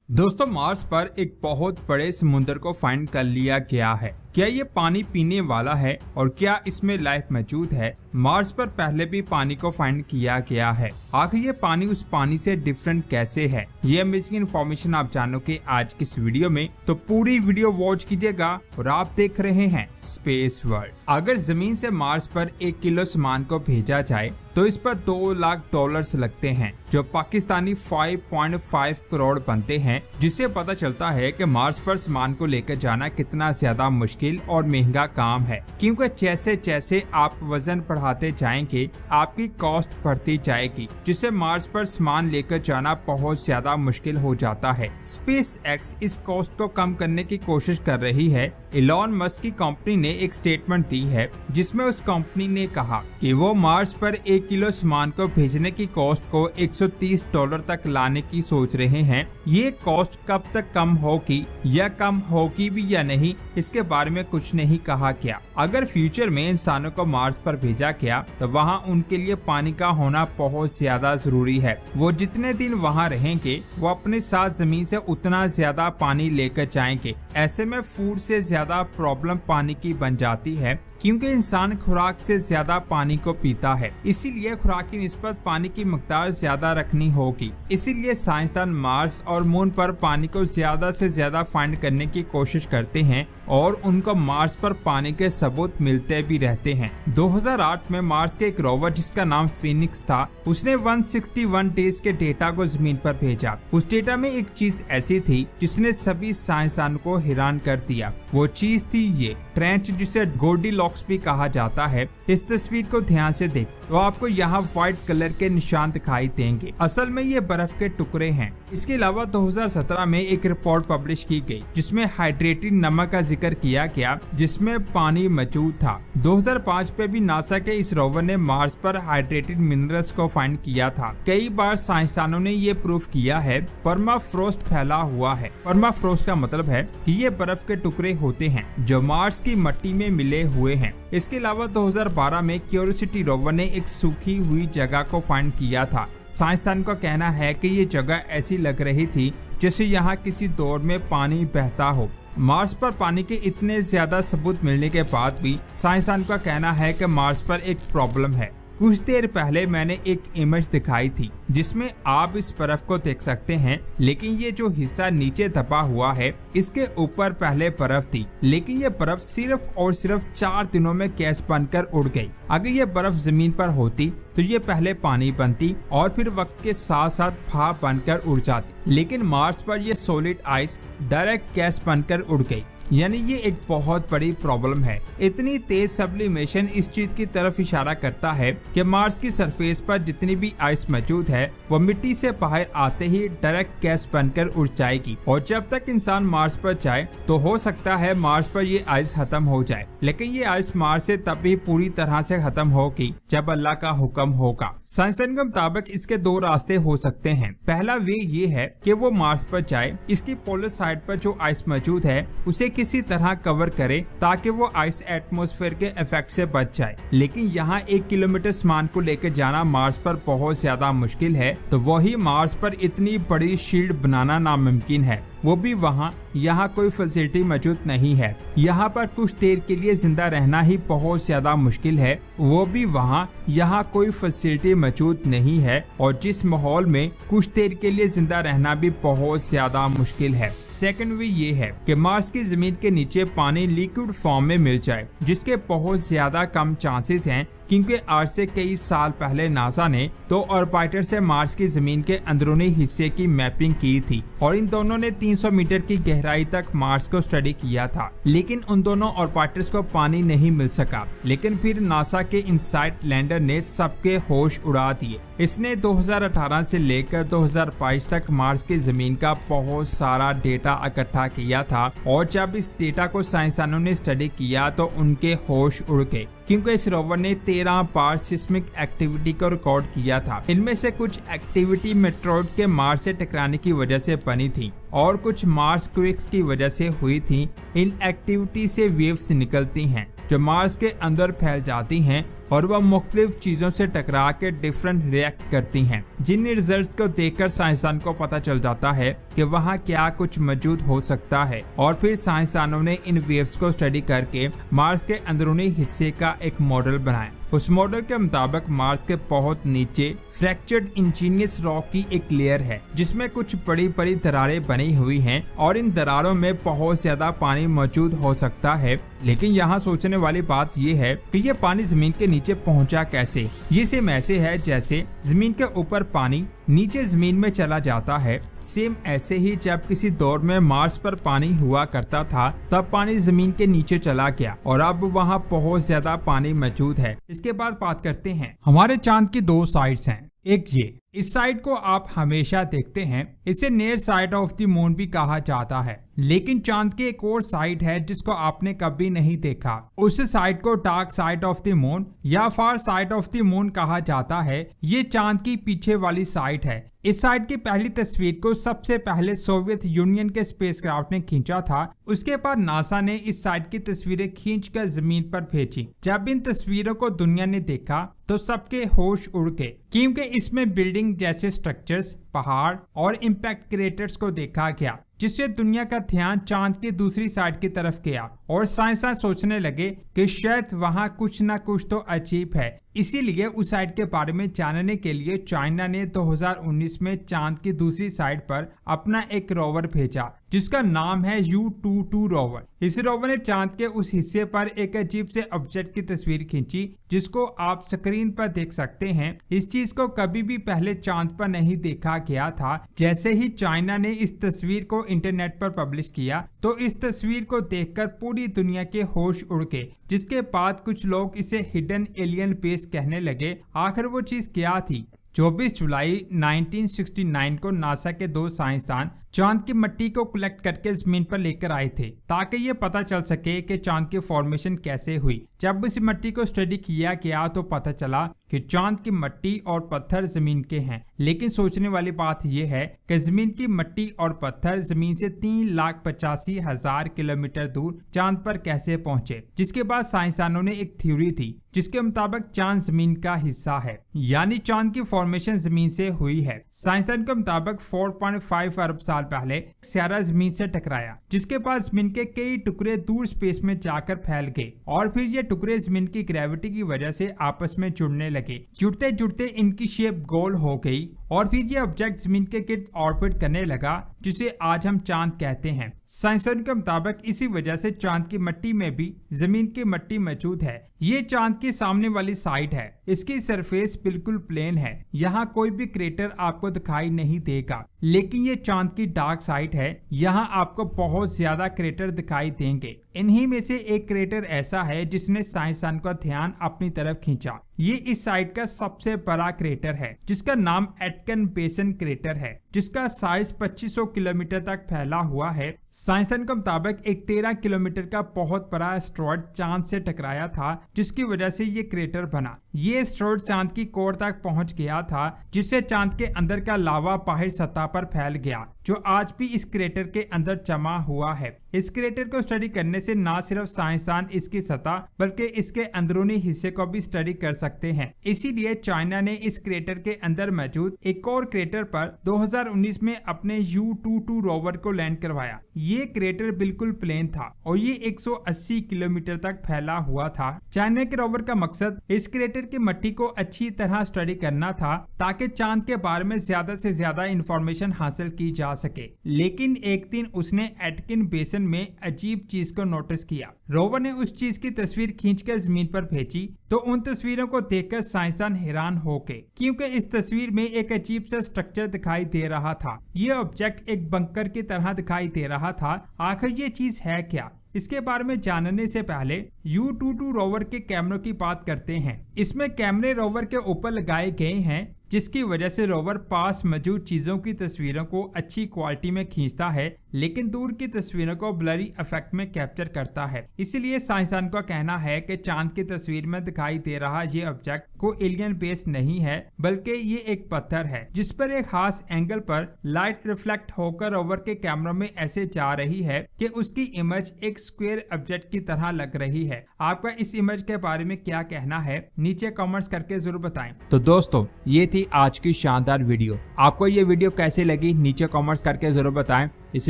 दोस्तों, मार्स पर एक बहुत बड़े समुद्र को फाइंड कर लिया गया है। क्या ये पानी पीने वाला है और क्या इसमें लाइफ मौजूद है? मार्स पर पहले भी पानी को फाइंड किया गया है। आखिर ये पानी उस पानी से डिफरेंट कैसे है? ये अमेजिंग इन्फॉर्मेशन आप जानोगे आज की इस वीडियो में, तो पूरी वीडियो वॉच कीजिएगा। और आप देख रहे हैं स्पेस वर्ल्ड। अगर जमीन से मार्स पर 1 किलो सामान को भेजा जाए तो इस पर $2 लाख लगते हैं, जो पाकिस्तानी 5.5 करोड़ बनते हैं। जिससे पता चलता है कि मार्स पर सामान को लेकर जाना कितना ज्यादा मुश्किल और महंगा काम है, क्योंकि जैसे जैसे आप वजन बढ़ाते जाएंगे आपकी कॉस्ट बढ़ती जाएगी, जिससे मार्स पर सामान लेकर जाना बहुत ज्यादा मुश्किल हो जाता है। स्पेस एक्स इस कॉस्ट को कम करने की कोशिश कर रही है। इलॉन मस्क की कंपनी ने एक स्टेटमेंट दी है जिसमें उस कंपनी ने कहा कि वो मार्स पर 1 किलो सामान को भेजने की कॉस्ट को $130 तक लाने की सोच रहे हैं। ये कॉस्ट कब तक कम होगी या कम होगी भी या नहीं, इसके बारे में कुछ नहीं कहा गया। अगर फ्यूचर में इंसानों को मार्स पर भेजा गया तो वहाँ उनके लिए पानी का होना बहुत ज्यादा जरूरी है। वो जितने दिन वहाँ रहेंगे वो अपने साथ जमीन से उतना ज्यादा पानी लेकर जाएंगे। ऐसे में फूड से ज्यादा प्रॉब्लम पानी की बन जाती है, क्योंकि इंसान खुराक से ज्यादा पानी को पीता है। इसीलिए खुराक की निस्बत पानी की मकदार ज्यादा रखनी होगी। इसीलिए साइंसदान मार्स और मून पर पानी को ज्यादा से ज्यादा फाइंड करने की कोशिश करते हैं और उनको मार्स पर पानी के सबूत मिलते भी रहते हैं। 2008 में मार्स के एक रोवर जिसका नाम फिनिक्स था, उसने 161 डेज के डेटा को जमीन पर भेजा। उस डेटा में एक चीज ऐसी थी जिसने सभी साइंसदानों को हैरान कर दिया। वो चीज थी ये ट्रेंच, जिसे गोल्डीलॉक्स भी कहा जाता है। इस तस्वीर को ध्यान से देख तो आपको यहाँ व्हाइट कलर के निशान दिखाई देंगे। असल में ये बर्फ के टुकड़े हैं। इसके अलावा 2017 में एक रिपोर्ट पब्लिश की गई जिसमें हाइड्रेटेड नमक का जिक्र किया गया, जिसमें पानी मौजूद था। 2005 में भी नासा के इस रोवर ने मार्स पर हाइड्रेटेड मिनरल्स को फाइंड किया था। कई बार साइंसदानों ने ये प्रूफ किया है परमाफ्रोस्ट फैला हुआ है। परमाफ्रोस्ट का मतलब है कि ये बर्फ के टुकड़े होते हैं जो मार्स की मिट्टी में मिले हुए हैं। इसके अलावा 2012 में क्यूरियोसिटी रोवर ने एक सूखी हुई जगह को फाइंड किया था। साइंसदान का कहना है कि ये जगह ऐसी लग रही थी जैसे यहाँ किसी दौर में पानी बहता हो। मार्स पर पानी के इतने ज्यादा सबूत मिलने के बाद भी साइंसदान का कहना है कि मार्स पर एक प्रॉब्लम है। कुछ देर पहले मैंने एक इमेज दिखाई थी जिसमें आप इस बर्फ को देख सकते हैं, लेकिन ये जो हिस्सा नीचे दबा हुआ है इसके ऊपर पहले बर्फ थी, लेकिन ये बर्फ सिर्फ और सिर्फ 4 दिनों में गैस बनकर उड़ गई। अगर ये बर्फ जमीन पर होती तो ये पहले पानी बनती और फिर वक्त के साथ साथ भाप बनकर उड़ जाती, लेकिन मार्स पर ये सॉलिड आइस डायरेक्ट गैस बनकर उड़ गई। यानी ये एक बहुत बड़ी प्रॉब्लम है। इतनी तेज सब्लिमेशन इस चीज की तरफ इशारा करता है कि मार्स की सरफेस पर जितनी भी आइस मौजूद है वो मिट्टी से बाहर आते ही डायरेक्ट गैस बनकर उड़ जाएगी। और जब तक इंसान मार्स पर जाए तो हो सकता है मार्स पर ये आइस खत्म हो जाए, लेकिन ये आइस मार्स से तब भी पूरी तरह से खत्म होगी जब अल्लाह का हुक्म होगा। साइंसदान के मुताबिक इसके 2 रास्ते हो सकते हैं। पहला वे ये है कि वो मार्स पर जाए, इसकी पोलर साइड पर जो आइस मौजूद है उसे किसी तरह कवर करे ताकि वो आइस एटमॉस्फेयर के इफेक्ट से बच जाए। लेकिन यहाँ 1 किलोमीटर सामान को लेकर जाना मार्स पर बहुत ज्यादा मुश्किल है, तो वही मार्स पर इतनी बड़ी शील्ड बनाना नामुमकिन है, वो भी वहाँ यहाँ कोई फैसिलिटी मौजूद नहीं है। यहाँ पर कुछ देर के लिए जिंदा रहना ही बहुत ज्यादा मुश्किल है, वो भी वहाँ यहाँ कोई फैसिलिटी मौजूद नहीं है। और जिस माहौल में कुछ देर के लिए जिंदा रहना भी बहुत ज्यादा मुश्किल है। सेकंड वे ये है कि मार्स की जमीन के नीचे पानी लिक्विड फॉर्म में मिल जाए, जिसके बहुत ज्यादा कम चांसेस हैं, क्योंकि आज से कई साल पहले नासा ने 2 ऑर्बिटर से मार्स की जमीन के अंदरूनी हिस्से की मैपिंग की थी और इन दोनों ने 300 मीटर की गहराई तक मार्स को स्टडी किया था, लेकिन उन दोनों ऑर्बिटर्स को पानी नहीं मिल सका। लेकिन फिर नासा के इनसाइट लैंडर ने सबके होश उड़ा दिए। इसने 2018 से लेकर 2022 तक मार्स की जमीन का बहुत सारा डेटा इकट्ठा किया था और जब इस डेटा को साइंसदानों ने स्टडी किया तो उनके होश उड़ गए, क्योंकि इस रोवर ने 13 बार सिस्मिक एक्टिविटी को रिकॉर्ड किया था। इनमें से कुछ एक्टिविटी मेट्रॉइड के मार्स से टकराने की वजह से बनी थी और कुछ मार्स क्विक्स की वजह से हुई थी। इन एक्टिविटी से वेव्स निकलती हैं जो मार्स के अंदर फैल जाती हैं और वह मुख्तलिफ चीजों से टकरा के डिफरेंट रिएक्ट करती हैं। जिन रिजल्ट्स को देखकर साइंसदान को पता चल जाता है कि वहाँ क्या कुछ मौजूद हो सकता है। और फिर साइंसदानों ने इन वेव्स को स्टडी करके मार्स के अंदरूनी हिस्से का एक मॉडल बनाया। उस मॉडल के मुताबिक मार्स के बहुत नीचे फ्रैक्चर्ड इंजीनियस रॉक की एक लेयर है जिसमें कुछ बड़ी बड़ी दरारें बनी हुई हैं और इन दरारों में बहुत ज्यादा पानी मौजूद हो सकता है। लेकिन यहाँ सोचने वाली बात यह है कि ये पानी जमीन के नीचे पहुँचा कैसे। ये सेम ऐसे है जैसे जमीन के ऊपर पानी नीचे जमीन में चला जाता है। सेम ऐसे ही जब किसी दौर में मार्स पर पानी हुआ करता था तब पानी जमीन के नीचे चला गया और अब वहाँ बहुत ज्यादा पानी मौजूद है। इसके बाद बात करते हैं हमारे चांद की दो साइड्स हैं। एक ये इस साइड को आप हमेशा देखते हैं, इसे near side of the moon भी कहा जाता है। लेकिन चांद की एक और साइड है जिसको आपने कभी नहीं देखा। उस साइड को dark side of the moon या far side of the moon कहा जाता है। ये चांद की पीछे वाली साइड है। इस साइड की पहली तस्वीर को सबसे पहले सोवियत यूनियन के स्पेसक्राफ्ट ने खींचा था। उसके बाद नासा ने इस साइड की तस्वीरें खींचकर जमीन पर भेजी। जब इन तस्वीरों को दुनिया ने देखा तो सबके होश उड़ गए, क्योंकि इसमें बिल्डिंग जैसे स्ट्रक्चर्स, पहाड़ और इम्पैक्ट क्रेटर्स को देखा गया, जिससे दुनिया का ध्यान चांद की दूसरी साइड की तरफ गया और साइंसदान सोचने लगे कि शायद वहाँ कुछ न कुछ तो अजीब है। इसीलिए उस साइड के बारे में जानने के लिए चाइना ने 2019 में चांद की दूसरी साइड पर अपना एक रोवर भेजा जिसका नाम है U-22 रोवर। इस रोवर ने चांद के उस हिस्से पर एक अजीब से ऑब्जेक्ट की तस्वीर खींची जिसको आप स्क्रीन पर देख सकते हैं। इस चीज को कभी भी पहले चांद पर नहीं देखा गया था। जैसे ही चाइना ने इस तस्वीर को इंटरनेट पर पब्लिश किया तो इस तस्वीर को देखकर पूरी दुनिया के होश उड़ गए, जिसके बाद कुछ लोग इसे हिडन एलियन बेस कहने लगे। आखिर वो चीज क्या थी? 24 जुलाई 1969 को नासा के दो साइंसदान चांद की मिट्टी को कलेक्ट करके जमीन पर लेकर आए थे ताकि ये पता चल सके कि चांद की फॉर्मेशन कैसे हुई। जब इस मिट्टी को स्टडी किया गया तो पता चला कि चांद की मिट्टी और पत्थर जमीन के हैं। लेकिन सोचने वाली बात यह है कि जमीन की मिट्टी और पत्थर जमीन से 3,85,000 किलोमीटर दूर चांद पर कैसे पहुंचे। जिसके बाद साइंसदानों ने एक थ्योरी थी जिसके मुताबिक चांद जमीन का हिस्सा है, यानी चांद की फॉर्मेशन जमीन से हुई है। साइंसदान के मुताबिक 4.5 अरब साल पहले सियारा जमीन से टकराया, जिसके बाद जमीन के कई टुकड़े दूर स्पेस में जाकर फैल गए और फिर ये टुकड़े जमीन की ग्रेविटी की वजह से आपस में जुड़ने लगे। जुड़ते जुड़ते इनकी शेप गोल हो गई और फिर ये ऑब्जेक्ट जमीन के गिर्द ऑर्बिट करने लगा, जिसे आज हम चांद कहते हैं। साइंसदान के मुताबिक इसी वजह से चांद की मिट्टी में भी जमीन की मिट्टी मौजूद है। ये चांद के सामने वाली साइड है। इसकी सरफेस बिल्कुल प्लेन है, यहाँ कोई भी क्रेटर आपको दिखाई नहीं देगा। लेकिन ये चांद की डार्क साइड है, यहाँ आपको बहुत ज्यादा क्रेटर दिखाई देंगे। इन्हीं में से एक क्रेटर ऐसा है जिसने साइंसदान का ध्यान अपनी तरफ खींचा। ये इस साइड का सबसे बड़ा क्रेटर है जिसका नाम एटकिन बेसन क्रेटर है, जिसका साइज 2500 किलोमीटर तक फैला हुआ है। साइंसदान के मुताबिक एक 13 किलोमीटर का बहुत बड़ा एस्टेरॉयड चांद से टकराया था, जिसकी वजह से ये क्रेटर बना। ये एस्टेरॉयड चांद की कोर तक पहुंच गया था, जिससे चांद के अंदर का लावा बाहर सतह पर फैल गया, जो आज भी इस क्रेटर के अंदर जमा हुआ है। इस क्रेटर को स्टडी करने से न सिर्फ साइंसदान इसकी सतह बल्कि इसके अंदरूनी हिस्से को भी स्टडी कर सकते हैं। इसीलिए चाइना ने इस क्रेटर के अंदर मौजूद एक और क्रेटर पर 2019 में अपने U-22 रोवर को लैंड करवाया। ये क्रेटर बिल्कुल प्लेन था और ये 180 किलोमीटर तक फैला हुआ था। चाइना के रोवर का मकसद इस क्रेटर की मिट्टी को अच्छी तरह स्टडी करना था ताकि चांद के बारे में ज्यादा से ज्यादा इंफॉर्मेशन हासिल की जा सके। लेकिन एक दिन उसने एटकिन बेसन में अजीब चीज को नोटिस किया। रोवर ने उस चीज की तस्वीर खींचकर जमीन पर भेजी तो उन तस्वीरों को देखकर साइंसदान हैरान हो गए, क्योंकि इस तस्वीर में एक अजीब सा स्ट्रक्चर दिखाई दे रहा था। ये ऑब्जेक्ट एक बंकर की तरह दिखाई दे रहा था। आखिर ये चीज है क्या? इसके बारे में जानने से पहले U-22 रोवर के कैमरों की बात करते हैं। इसमें कैमरे रोवर के ऊपर लगाए गए हैं, जिसकी वजह से रोवर पास मौजूद चीजों की तस्वीरों को अच्छी क्वालिटी में खींचता है, लेकिन दूर की तस्वीरों को ब्लरी इफेक्ट में कैप्चर करता है। इसलिए साइंसदान का कहना है कि चांद की तस्वीर में दिखाई दे रहा ये ऑब्जेक्ट को एलियन बेस नहीं है, बल्कि ये एक पत्थर है जिस पर एक खास एंगल पर लाइट रिफ्लेक्ट होकर रोवर के कैमरों में ऐसे जा रही है कि उसकी इमेज एक स्क्वायर ऑब्जेक्ट की तरह लग रही है। आपका इस इमेज के बारे में क्या कहना है? नीचे कमेंट्स करके जरूर बताएं। तो दोस्तों, ये थी थी आज की शानदार वीडियो। आपको ये वीडियो कैसी लगी नीचे कमेंट्स करके जरूर बताएं। इस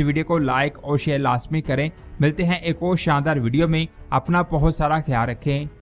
वीडियो को लाइक और शेयर लाजमी करें। मिलते हैं एक और शानदार वीडियो में। अपना बहुत सारा ख्याल रखें।